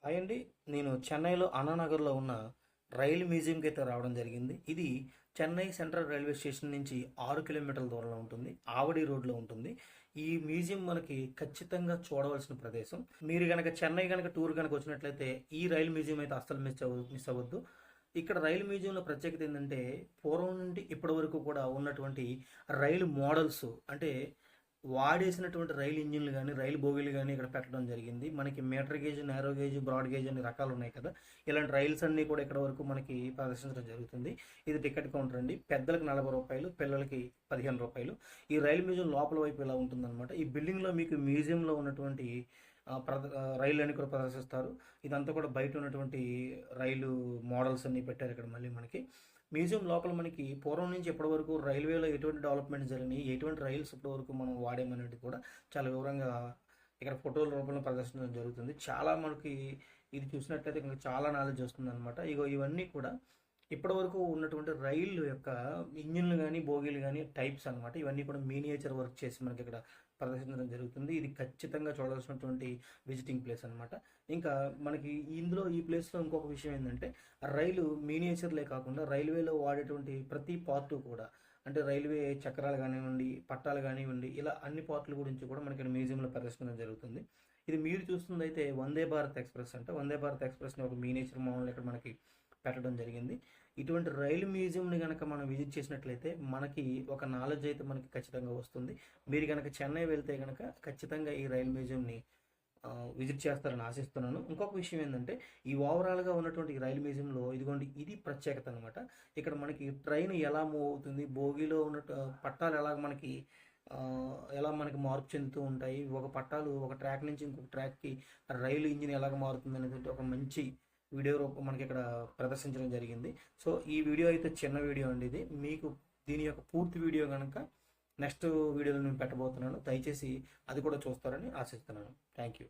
Hi అండి. నేను చెన్నైలో అన్నానగర్లో ఉన్న రైలు మ్యూజియంకి అయితే రావడం జరిగింది. ఇది చెన్నై సెంట్రల్ రైల్వే స్టేషన్ నుంచి 6 కిలోమీటర్ల దూరంలో ఉంటుంది. ఆవడి రోడ్లో ఉంటుంది. ఈ మ్యూజియం మనకి ఖచ్చితంగా చూడవలసిన ప్రదేశం. మీరు గనక చెన్నై గనక టూర్ గనక వచ్చినట్లయితే ఈ రైలు మ్యూజియం అయితే అస్సలు మిస్ అవ్వద్దు. ఇక్కడ రైలు మ్యూజియంలో ప్రత్యేకత ఏంటంటే పూర్వం నుండి ఇప్పటి వరకు కూడా ఉన్నటువంటి రైలు మోడల్స్, అంటే వాడేసినటువంటి రైలు ఇంజిన్లు కానీ రైలు బోగీలు కానీ ఇక్కడ పెట్టడం జరిగింది. మనకి meter gauge, narrow gauge, broad gauge అనే రకాలు ఉన్నాయి కదా. ఇలాంటి రైల్స్ అన్నీ కూడా ఇక్కడ వరకు మనకి ప్రదర్శించడం జరుగుతుంది. ఇది టికెట్ కౌంటర్ అండి. పెద్దలకు 40 రూపాయలు, పిల్లలకి 15 రూపాయలు. ఈ రైలు మ్యూజియం లోపల వైపు ఇలా ఉంటుందన్నమాట. ఈ బిల్డింగ్లో మీకు మ్యూజియంలో ఉన్నటువంటి రైలు అని కూడా ప్రదర్శిస్తారు. ఇదంతా కూడా బయట ఉన్నటువంటి రైలు మోడల్స్ అన్ని పెట్టారు ఇక్కడ. మళ్ళీ మనకి మ్యూజియం లోపల మనకి పూర్వం నుంచి ఇప్పటి వరకు రైల్వేలో ఎటువంటి డెవలప్మెంట్ జరిగినాయి, ఎటువంటి రైల్స్ ఇప్పటి వరకు మనం వాడేమనేది కూడా చాలా వివరంగా ఇక్కడ ఫోటోల రూపంలో ప్రదర్శించడం జరుగుతుంది. చాలా మనకి ఇది చూసినట్లయితే ఇంకా చాలా నాలెడ్జ్ వస్తుంది అనమాట. ఇవన్నీ కూడా ఇప్పటి వరకు ఉన్నటువంటి రైలు యొక్క ఇంజిన్లు కానీ బోగీలు కానీ టైప్స్ అనమాట. ఇవన్నీ కూడా మినియేచర్ వర్క్ చేసి మనకి ఇక్కడ ప్రదర్శించడం జరుగుతుంది. ఇది ఖచ్చితంగా చూడాల్సినటువంటి విజిటింగ్ ప్లేస్ అనమాట. ఇంకా మనకి ఇందులో ఈ ప్లేస్లో ఇంకొక విషయం ఏంటంటే రైలు మినియేచర్లే కాకుండా రైల్వేలో వాడేటువంటి ప్రతి పార్టు కూడా, అంటే రైల్వే చక్రాలు కానివ్వండి, పట్టాలు కానివ్వండి, ఇలా అన్ని పార్ట్ల గురించి కూడా మనకి మ్యూజియంలో ప్రదర్శించడం జరుగుతుంది. ఇది మీరు చూస్తుంది అయితే వందే భారత్ ఎక్స్ప్రెస్ అంటే వందే భారత్ ఎక్స్ప్రెస్ని ఒక మినియేచర్ మోడల్ ఇక్కడ మనకి పెట్టడం జరిగింది. ఇటువంటి రైలు మ్యూజియంని కనుక మనం విజిట్ చేసినట్లయితే మనకి ఒక నాలెడ్జ్ అయితే మనకి ఖచ్చితంగా వస్తుంది. మీరు కనుక చెన్నై వెళ్తే కనుక ఖచ్చితంగా ఈ రైలు మ్యూజియంని విజిట్ చేస్తారని ఆశిస్తున్నాను. ఇంకొక విషయం ఏంటంటే ఈ ఓవరాల్గా ఉన్నటువంటి ఈ రైలు మ్యూజియంలో ఇదిగోండి, ఇది ప్రత్యేకత అనమాట. ఇక్కడ మనకి ట్రైన్ ఎలా మూవ్ అవుతుంది, బోగిలో ఉన్న పట్టాలు ఎలా మనకి మార్పు చెందుతూ ఉంటాయి, ఒక పట్టాలు ఒక ట్రాక్ నుంచి ఇంకొక ట్రాక్కి రైలు ఇంజిన్ ఎలాగ మారుతుంది అనేది ఒక మంచి వీడియో రూపం మనకి ఇక్కడ ప్రదర్శించడం జరిగింది. సో ఈ వీడియో అయితే చిన్న వీడియో అండి. ఇది మీకు దీని యొక్క పూర్తి వీడియో కనుక నెక్స్ట్ వీడియోలో నేను పెట్టబోతున్నాను. దయచేసి అది కూడా చూస్తారని ఆశిస్తున్నాను. Thank you.